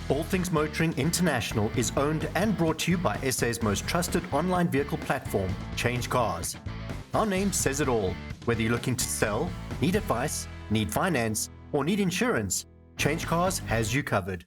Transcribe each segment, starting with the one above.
All Things Motoring International is owned and brought to you by SA's most trusted online vehicle platform, CHANGECARS. Our name says it all. Whether you're looking to sell, need advice, need finance, or need insurance, CHANGECARS has you covered.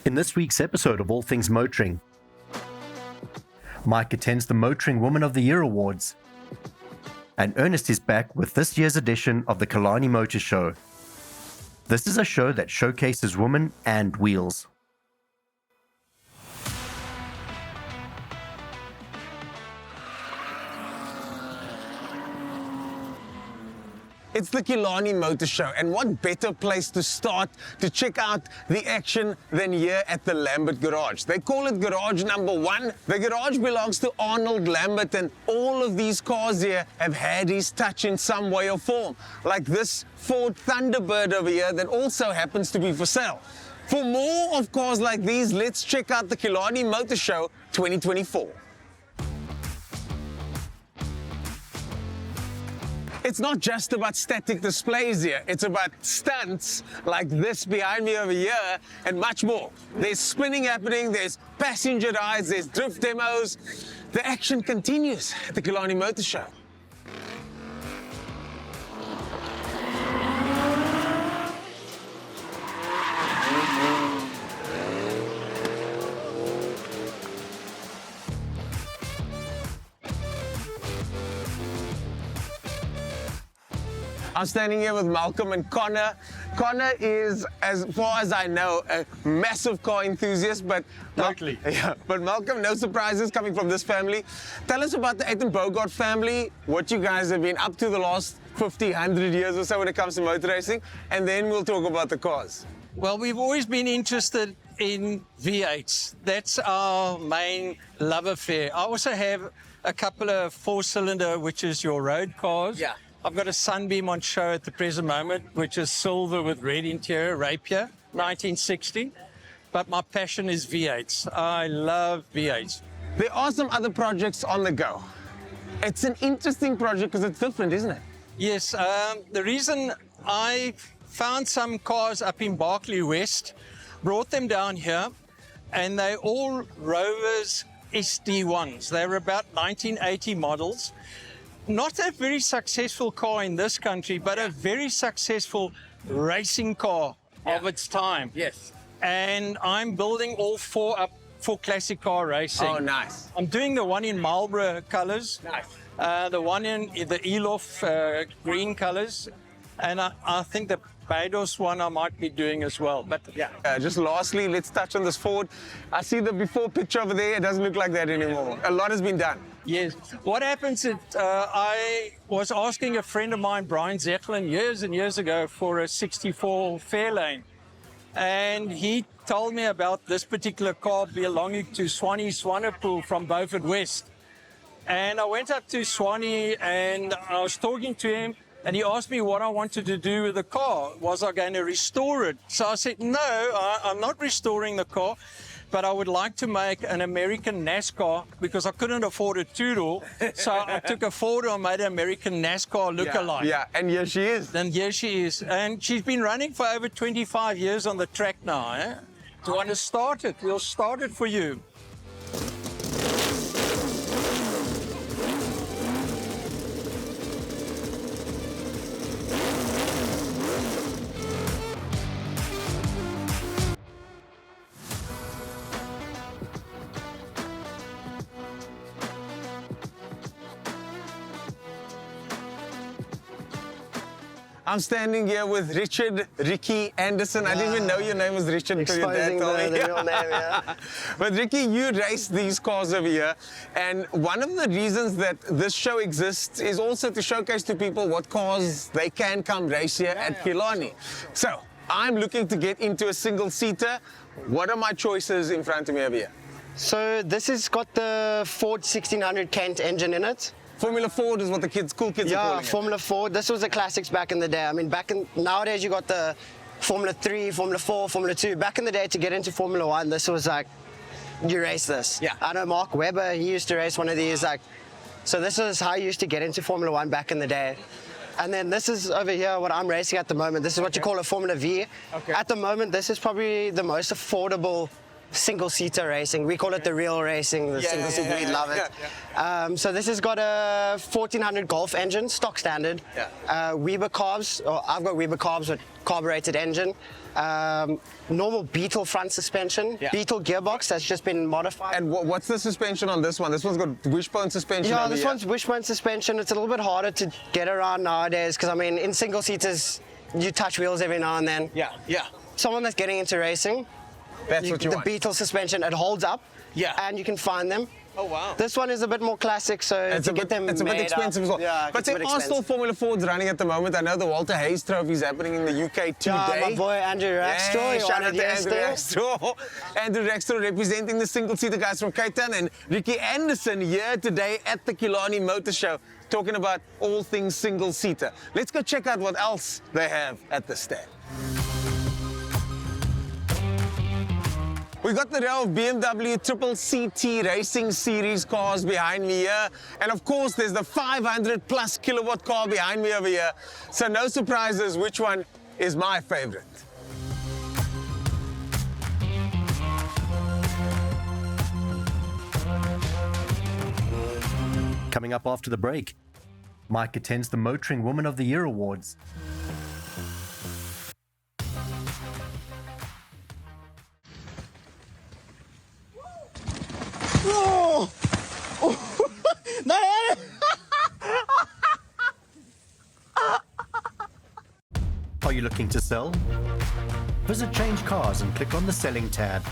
In this week's episode of All Things Motoring, Mike attends the Motoring Woman of the Year Awards, and Ernest is back with this year's edition of the Killarney Motor Show. This is a show that showcases women and wheels. It's the Killarney Motor Show, and what better place to start to check out the action than here at the Lambert Garage. They call it Garage Number 1. The garage belongs to Arnold Lambert, and all of these cars here have had his touch in some way or form, like this Ford Thunderbird over here that also happens to be for sale. For more of cars like these, let's check out the Killarney Motor Show 2024. It's not just about static displays here, it's about stunts like this behind me over here and much more. There's spinning happening, there's passenger rides, there's drift demos. The action continues at the Killarney Motor Show. I'm standing here with Malcolm and Connor. Connor is, as far as I know, a massive car enthusiast, but Totally. But Malcolm, no surprises coming from this family. Tell us about the Aiton Bogart family, what you guys have been up to the last 50, 100 years or so when it comes to motor racing, and then we'll talk about the cars. Well, we've always been interested in V8s. That's our main love affair. I also have a couple of four-cylinder, which is your road cars. Yeah. I've got a Sunbeam on show at the present moment, which is silver with red interior, Rapier, 1960. But my passion is V8s. I love V8s. There are some other projects on the go. It's an interesting project because it's different, isn't it? Yes, the reason I found some cars up in Berkeley West, brought them down here, and they're all Rovers SD1s. They're about 1980 models. Not a very successful car in this country, but a very successful racing car of its time. Yes. And I'm building all four up for classic car racing. Oh, nice. I'm doing the one in Marlboro colors. Nice. The one in the Elof green colors. And I think the Bados one I might be doing as well. But yeah. Just lastly, let's touch on this Ford. I see the before picture over there. It doesn't look like that anymore. A lot has been done. Yes. What happens is I was asking a friend of mine, Brian Zethlin, years and years ago for a 64 Fairlane. And he told me about this particular car belonging to Swanee Swanepoel from Beaufort West. And I went up to Swanee and I was talking to him, and he asked me what I wanted to do with the car. Was I going to restore it? So I said, no, I'm not restoring the car, but I would like to make an American NASCAR because I couldn't afford a two-door. So I took a Ford and made an American NASCAR look-alike. Yeah, and here she is. And here she is. And she's been running for over 25 years on the track now. Do you want to start it? We'll start it for you. I'm standing here with Ricky Anderson. I didn't even know your name was Richard until your dad Exposing told me. the real name, yeah. But Ricky, you race these cars over here, and one of the reasons that this show exists is also to showcase to people what cars they can come race here at Killarney. So, I'm looking to get into a single-seater. What are my choices in front of me over here? So this has got the Ford 1600 Kent engine in it. Formula Ford is what the cool kids are calling Yeah, it. Formula Ford. This was the classics back in the day. I mean, nowadays you got the Formula 3, Formula 4, Formula 2. Back in the day, to get into Formula 1, this was like, you race this. Yeah. I know Mark Webber, he used to race one of these. So this is how I used to get into Formula 1 back in the day. And then this is over here what I'm racing at the moment. This is what you call a Formula V. Okay. At the moment, this is probably the most affordable single-seater racing. We call it the real racing, the single-seater. We love it. So this has got a 1400 Golf engine, stock standard. Yeah. Weber carbs, or I've got Weber carbs with carbureted engine. Normal Beetle front suspension. Yeah. Beetle gearbox that's just been modified. And what's the suspension on this one? This one's got wishbone suspension. Yeah, over this here. one's wishbone suspension. It's a little bit harder to get around nowadays because, I mean, in single-seaters, you touch wheels every now and then. Yeah, yeah. Someone that's getting into racing, That's what you the want. Beetle suspension, it holds up. Yeah. And you can find them. Oh, wow. This one is a bit more classic, so It's to a get them bit made expensive up, as well. Yeah, But it's a there bit are still expensive. Formula Fords running at the moment. I know the Walter Haze Trophy is happening in the UK today. Yeah, my boy Andrew Rackstraw, Hey, he shout won out it to Andrew yesterday. Rackstraw. Andrew Rackstraw representing the single-seater guys from Cape Town, and Ricky Anderson here today at the Killarney Motor Show, talking about all things single-seater. Let's go check out what else they have at the stand. We got the row of BMW Triple CT Racing Series cars behind me here. And of course, there's the 500 plus kilowatt car behind me over here. So no surprises which one is my favorite. Coming up after the break, Mike attends the Motoring Woman of the Year Awards. Are you looking to sell? Visit Change Cars and click on the Selling tab.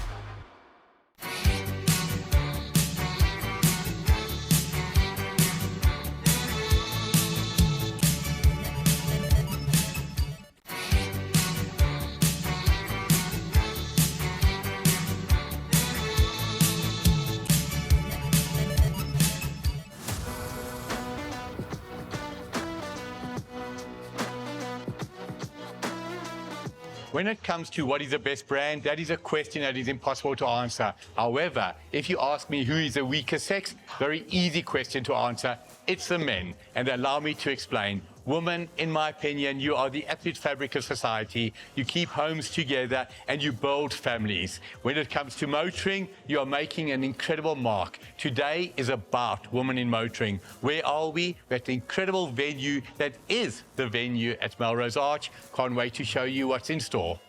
When it comes to what is the best brand, that is a question that is impossible to answer. However, if you ask me who is the weaker sex, very easy question to answer. It's the men. And allow me to explain. Women, in my opinion, you are the absolute fabric of society. You keep homes together and you build families. When it comes to motoring, you are making an incredible mark. Today is about women in motoring. Where are we? We're at the incredible venue that is the venue at Melrose Arch. Can't wait to show you what's in store.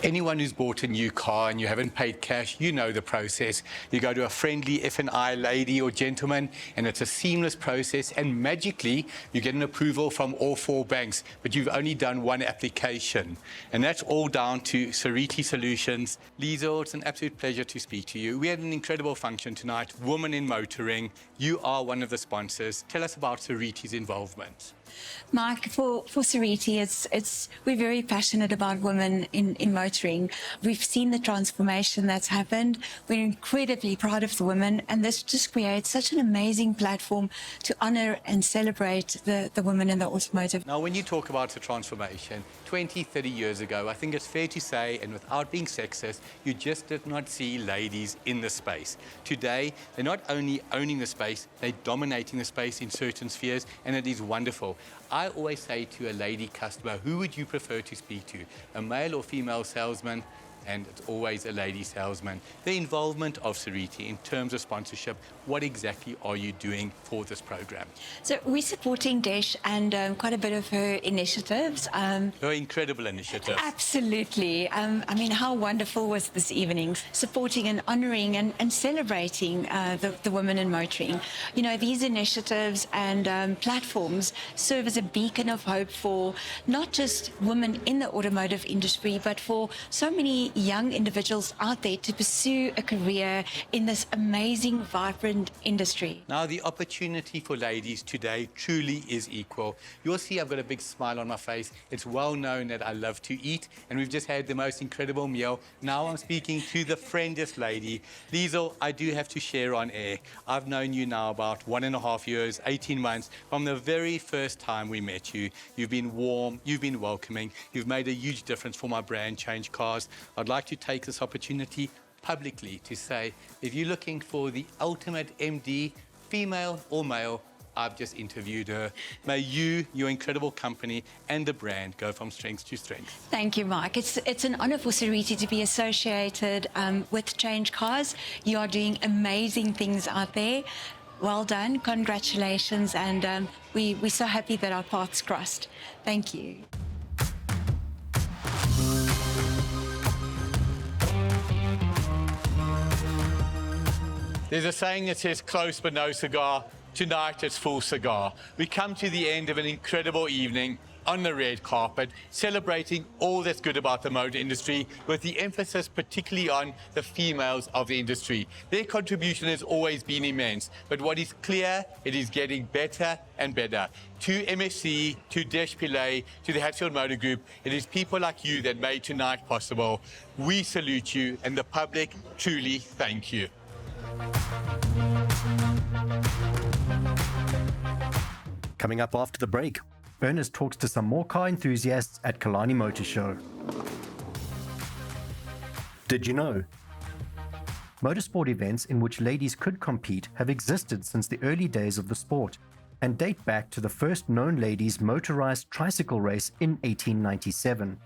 Anyone who's bought a new car and you haven't paid cash, you know the process. You go to a friendly F&I lady or gentleman, and it's a seamless process, and magically you get an approval from all 4 banks, but you've only done 1 application. And that's all down to Sariti Solutions. Liesel, it's an absolute pleasure to speak to you. We had an incredible function tonight, Women in Motoring. You are one of the sponsors. Tell us about Sariti's involvement. Mark, for Sariti, we're very passionate about women in motoring. We've seen the transformation that's happened. We're incredibly proud of the women, and this just creates such an amazing platform to honor and celebrate the women in the automotive. Now, when you talk about the transformation, 20, 30 years ago, I think it's fair to say, and without being sexist, you just did not see ladies in the space. Today, they're not only owning the space, they're dominating the space in certain spheres, and it is wonderful. I always say to a lady customer, who would you prefer to speak to, a male or female salesman? and it's always a lady salesman. The involvement of Sariti in terms of sponsorship, what exactly are you doing for this program? So we're supporting Desh and quite a bit of her initiatives. Her incredible initiative. Absolutely. I mean, how wonderful was this evening? Supporting and honouring and celebrating the women in motoring. You know, these initiatives and platforms serve as a beacon of hope for not just women in the automotive industry, but for so many young individuals out there to pursue a career in this amazing, vibrant industry. Now, the opportunity for ladies today truly is equal. You'll see I've got a big smile on my face. It's well known that I love to eat, and we've just had the most incredible meal. Now I'm speaking to the friendliest lady. Liesel, I do have to share on air. I've known you now about 1.5 years, 18 months. From the very first time we met you, you've been warm, you've been welcoming, you've made a huge difference for my brand, CHANGECARS. I'd like to take this opportunity publicly to say, if you're looking for the ultimate MD, female or male, I've just interviewed her. May you, your incredible company, and the brand go from strength to strength. Thank you, Mark. It's an honour for Sariti to be associated with CHANGECARS. You are doing amazing things out there. Well done, congratulations, and we're so happy that our paths crossed. Thank you. There's a saying that says close but no cigar. Tonight it's full cigar. We come to the end of an incredible evening on the red carpet, celebrating all that's good about the motor industry, with the emphasis particularly on the females of the industry. Their contribution has always been immense, but what is clear, it is getting better and better. To MSC, to Desh Pillay, to the Hatfield Motor Group, it is people like you that made tonight possible. We salute you, and the public truly thank you. Coming up after the break, Ernest talks to some more car enthusiasts at Killarney Motor Show. Did you know? Motorsport events in which ladies could compete have existed since the early days of the sport and date back to the first known ladies' motorized tricycle race in 1897.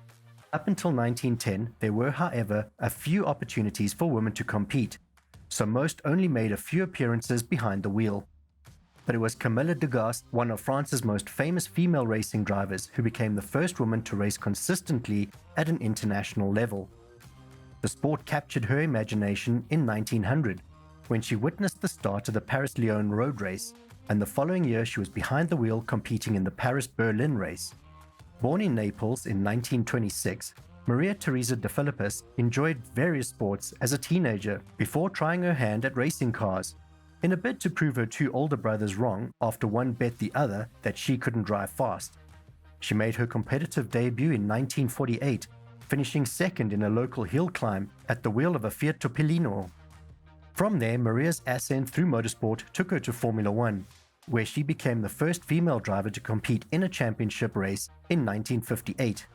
Up until 1910, there were, however, a few opportunities for women to compete, so most only made a few appearances behind the wheel. But it was Camilla Degas, one of France's most famous female racing drivers, who became the first woman to race consistently at an international level. The sport captured her imagination in 1900, when she witnessed the start of the Paris-Lyon road race, and the following year she was behind the wheel competing in the Paris-Berlin race. Born in Naples in 1926, Maria Teresa de Filippis enjoyed various sports as a teenager before trying her hand at racing cars, in a bid to prove her two older brothers wrong after one bet the other that she couldn't drive fast. She made her competitive debut in 1948, finishing second in a local hill climb at the wheel of a Fiat Topolino. From there, Maria's ascent through motorsport took her to Formula One, where she became the first female driver to compete in a championship race in 1958.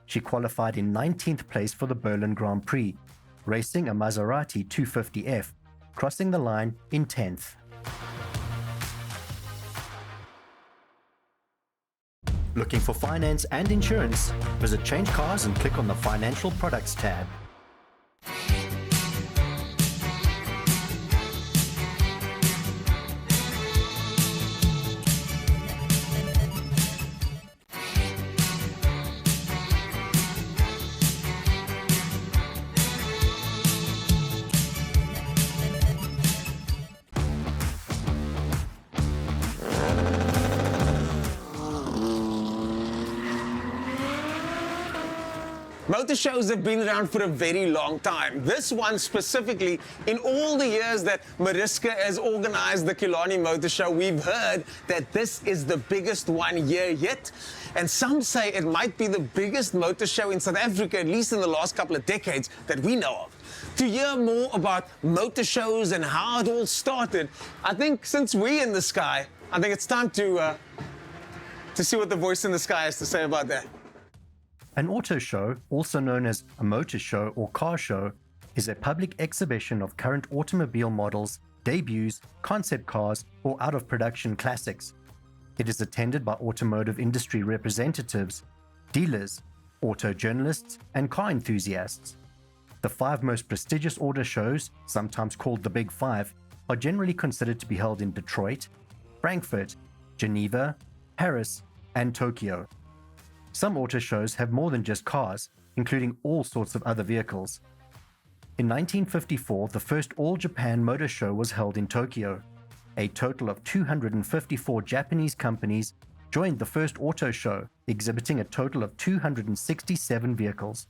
She qualified in 19th place for the Berlin Grand Prix, racing a Maserati 250F, crossing the line in 10th. Looking for finance and insurance? Visit CHANGECARS and click on the Financial Products tab. Motor shows have been around for a very long time. This one specifically, in all the years that Mariska has organized the Killarney Motor Show, we've heard that this is the biggest one here yet. And some say it might be the biggest motor show in South Africa, at least in the last couple of decades that we know of. To hear more about motor shows and how it all started, I think since we're in the sky, I think it's time to see what the voice in the sky has to say about that. An auto show, also known as a motor show or car show, is a public exhibition of current automobile models, debuts, concept cars, or out-of-production classics. It is attended by automotive industry representatives, dealers, auto journalists, and car enthusiasts. The 5 most prestigious auto shows, sometimes called the Big Five, are generally considered to be held in Detroit, Frankfurt, Geneva, Paris, and Tokyo. Some auto shows have more than just cars, including all sorts of other vehicles. In 1954, the first All-Japan Motor Show was held in Tokyo. A total of 254 Japanese companies joined the first auto show, exhibiting a total of 267 vehicles.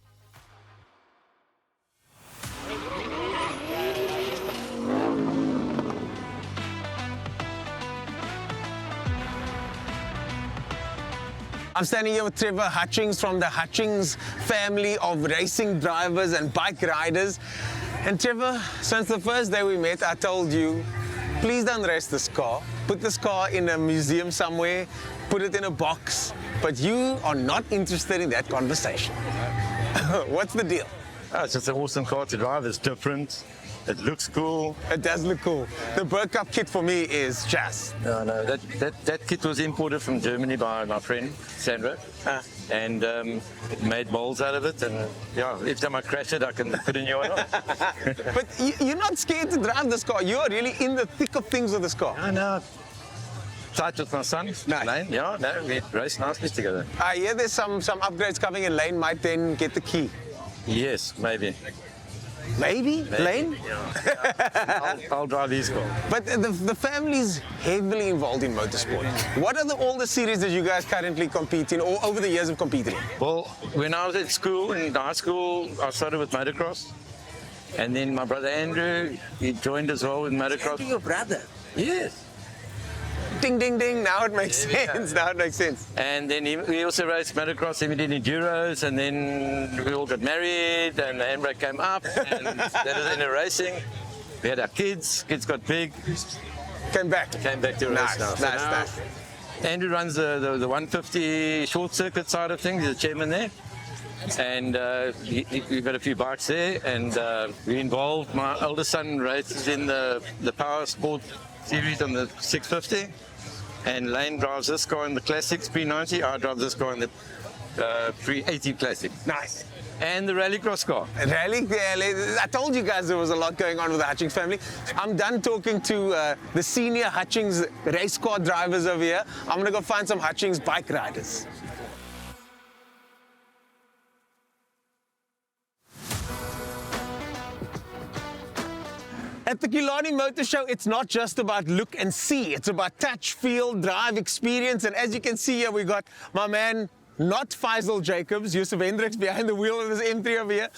I'm standing here with Trevor Hutchings from the Hutchings family of racing drivers and bike riders. And Trevor, since the first day we met, I told you, please don't race this car. Put this car in a museum somewhere, put it in a box. But you are not interested in that conversation. What's the deal? Oh, it's just an awesome car to drive. It's different. It looks cool. It does look cool. The Bird Cup kit for me is just. No, that kit was imported from Germany by my friend Sandra, and made molds out of it. And yeah, every time I crash it, I can put a new one on. But you're not scared to drive this car. You're really in the thick of things with this car. No. Tight with my son, Lane. Yeah, no, we race nicely together. I hear there's some upgrades coming, and Lane might then get the key. Yes, maybe. Maybe? Lane? Yeah. I'll drive his car. But the family's heavily involved in motorsport. What are all the series that you guys currently compete in, or over the years have competed in? Well, when I was at school, in high school, I started with motocross. And then my brother Andrew, he joined as well with motocross. Andrew, your brother? Yes. Ding, ding, ding. Now it makes sense. Now it makes sense. And then we also raced motocross, and we did enduros, and then we all got married, and the handbrake came up, and that was in the racing. We had our kids got big. Came back to race now. Nice. Andrew runs the 150 short circuit side of things. He's the chairman there. And we've got a few bikes there, and we're involved. My oldest son races in the Power Sport series on the 650. And Lane drives this car in the Classics P90. I drive this car in the P80 Classic. Nice. And the Rallycross car. Rally, I told you guys there was a lot going on with the Hutchings family. I'm done talking to the senior Hutchings race car drivers over here. I'm going to go find some Hutchings bike riders. At the Killarney Motor Show, it's not just about look and see. It's about touch, feel, drive, experience. And as you can see here, we got my man, not Faisal Jacobs, Yusuf Hendricks behind the wheel of this M3 over here.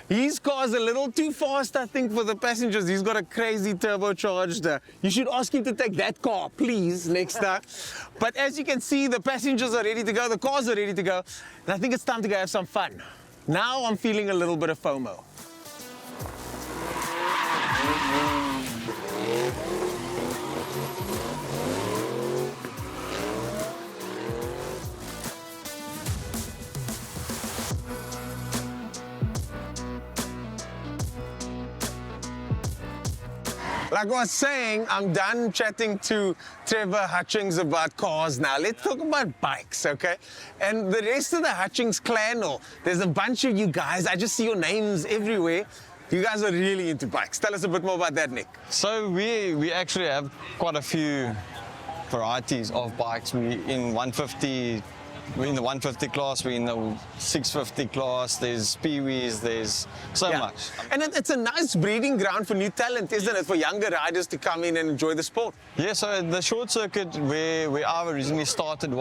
His car's a little too fast, I think, for the passengers. He's got a crazy turbocharged. You should ask him to take that car, please, next time. But as you can see, the passengers are ready to go. The cars are ready to go. And I think it's time to go have some fun. Now I'm feeling a little bit of FOMO. Like I was saying, I'm done chatting to Trevor Hutchings about cars now. Let's talk about bikes, okay? And the rest of the Hutchings clan, there's a bunch of you guys. I just see your names everywhere. You guys are really into bikes. Tell us a bit more about that, Nick. So we actually have quite a few varieties of bikes. We're in the 150 class, we're in the 650 class, there's peewees, there's so much. And it's a nice breeding ground for new talent, isn't it, for younger riders to come in and enjoy the sport? Yeah, so the short circuit where I originally started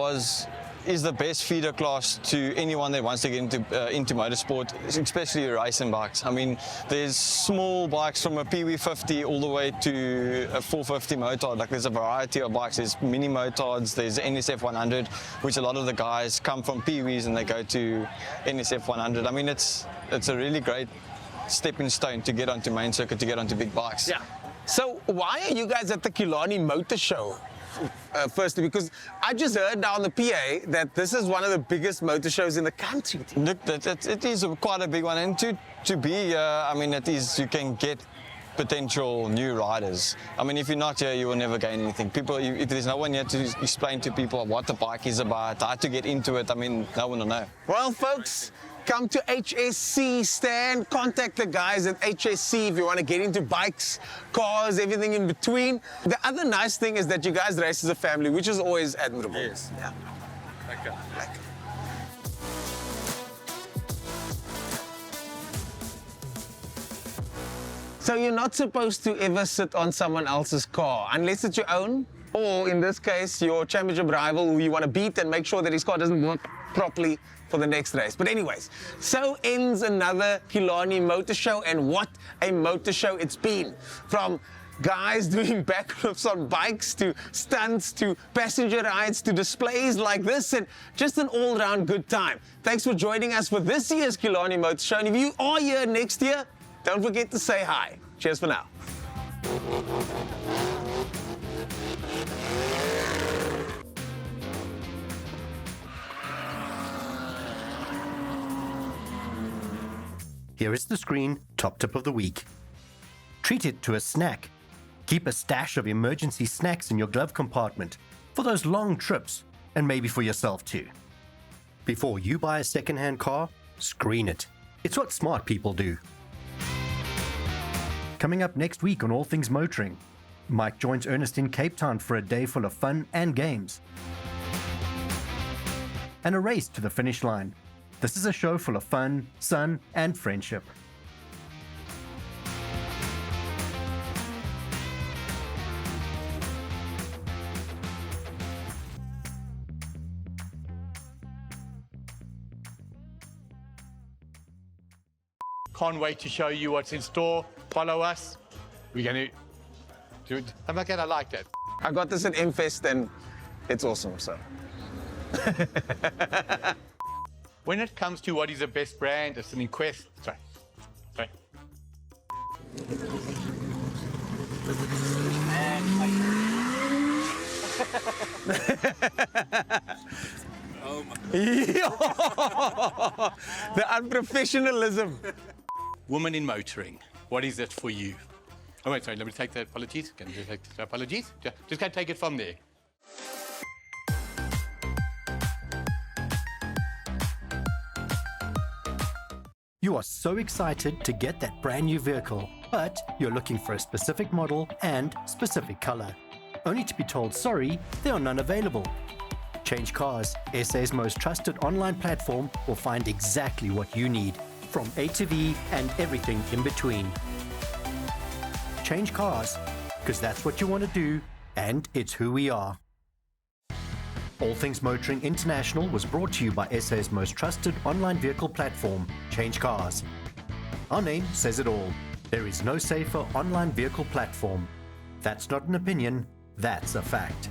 is the best feeder class to anyone that wants to get into motorsport, especially racing bikes. I mean, there's small bikes from a Pee-wee 50 all the way to a 450 motard. Like, there's a variety of bikes. There's mini motards, there's NSF 100, which a lot of the guys come from Pee-wees and they go to NSF 100. I mean, it's a really great stepping stone to get onto main circuit, to get onto big bikes. Yeah. So why are you guys at the Killarney Motor Show? Firstly, because I just heard down the PA that this is one of the biggest motor shows in the country. Look, it is quite a big one, and to be, I mean, you can get potential new riders. I mean, if you're not here, you will never gain anything. If there's no one here to explain to people what the bike is about, how to get into it, I mean, no one will know. Well, folks, come to HSC stand, contact the guys at HSC if you want to get into bikes, cars, everything in between. The other nice thing is that you guys race as a family, which is always admirable. Yes. Yeah. Okay. So you're not supposed to ever sit on someone else's car unless it's your own, or in this case, your championship rival who you want to beat and make sure that his car doesn't work properly for the next race. But anyways, so ends another Killarney Motor Show, and what a motor show it's been. From guys doing backflips on bikes, to stunts, to passenger rides, to displays like this, and just an all-round good time. Thanks for joining us for this year's Killarney Motor Show, and if you are here next year, don't forget to say hi. Cheers for now. Here is the screen top tip of the week. Treat it to a snack. Keep a stash of emergency snacks in your glove compartment for those long trips, and maybe for yourself too. Before you buy a second-hand car, screen it. It's what smart people do. Coming up next week on All Things Motoring, Mike joins Ernest in Cape Town for a day full of fun and games. And a race to the finish line. This is a show full of fun, sun, and friendship. Can't wait to show you what's in store. Follow us. We're going to do it. I'm not going to like that. I got this at M-Fest and it's awesome, so. When it comes to what is the best brand, it's an inquest. Sorry. The unprofessionalism. Woman in motoring. What is it for you? Oh, wait, sorry, let me take the apologies. Can you take the apologies? Just go take it from there. You are so excited to get that brand new vehicle, but you're looking for a specific model and specific color, only to be told, sorry, there are none available. Change Cars, SA's most trusted online platform, will find exactly what you need, from A to V and everything in between. Change Cars, because that's what you want to do, and it's who we are. All Things Motoring International was brought to you by SA's most trusted online vehicle platform, Change Cars. Our name says it all. There is no safer online vehicle platform. That's not an opinion, that's a fact.